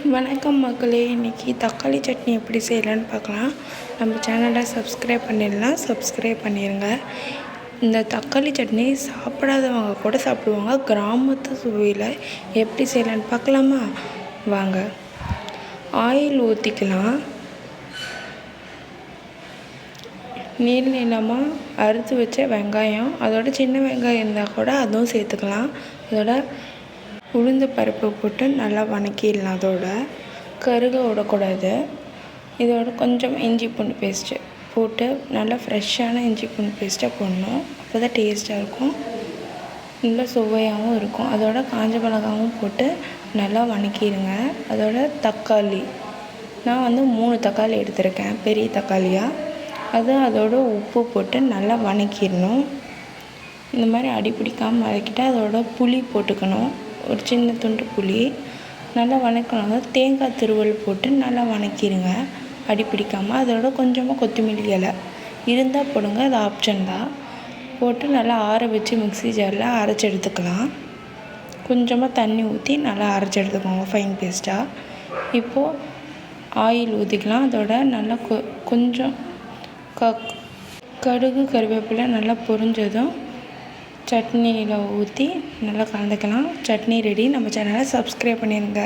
வணக்கம் மக்களே, இன்றைக்கி தக்காளி சட்னி எப்படி செய்யலான்னு பார்க்கலாம். நம்ம சேனலை சப்ஸ்கிரைப் பண்ணிடலாம், சப்ஸ்கிரைப் பண்ணிடுங்க. இந்த தக்காளி சட்னி சாப்பிடாதவங்க கூட சாப்பிடுவாங்க. கிராமத்து சுவையில் எப்படி செய்யலான்னு பார்க்கலாமா? வாங்க. ஆயில் ஊற்றிக்கலாம். நீளமாக அறுத்து வச்ச வெங்காயம், அதோட சின்ன வெங்காயம் இருந்தால் கூட அதுவும் சேர்த்துக்கலாம். அதோட உளுந்து பருப்பு போட்டு நல்லா வதக்கிடலாம். அதோட கருக விடக்கூடாது. இதோட கொஞ்சம் இஞ்சி பூண்டு பேஸ்ட்டு போட்டு நல்லா ஃப்ரெஷ்ஷான இஞ்சி பூண்டு பேஸ்ட்டாக போடணும். அப்போ தான் டேஸ்ட்டாக இருக்கும், நல்லா சுவையாகவும் இருக்கும். அதோட காஞ்ச மிளகாவும் போட்டு நல்லா வதக்கிடுங்க. அதோட தக்காளி, நான் 3 தக்காளி எடுத்திருக்கேன், பெரிய தக்காளியாக. அதோட உப்பு போட்டு நல்லா வதக்கிடணும். இந்த மாதிரி அடி பிடிக்காமல் வதக்கிட்டு அதோட புளி போட்டுக்கணும், ஒரு சின்ன துண்டு புளி. நல்லா வதக்கணும். தேங்காய் துருவல் போட்டு நல்லா வதக்கிடுங்க, அடி பிடிக்காமல். அதோட கொஞ்சமாக கொத்தமல்லி இலை இருந்தால் போடுங்க, அது ஆப்ஷன் தான். போட்டு நல்லா ஆற வச்சு மிக்ஸி ஜாரில் அரைச்சி எடுத்துக்கலாம். கொஞ்சமாக தண்ணி ஊற்றி நல்லா அரைச்சி எடுத்துக்கோங்க ஃபைன் பேஸ்ட்டாக. இப்போது ஆயில் ஊற்றிக்கலாம். அதோட நல்லா கொஞ்சம் கடுகு கருவேப்பிலை நல்லா பொரிஞ்சதும் சட்னியில் ஊற்றி நல்லா கலந்துக்கலாம். சட்னி ரெடி. நம்ம சேனலை சப்ஸ்கிரைப் பண்ணிடுங்க.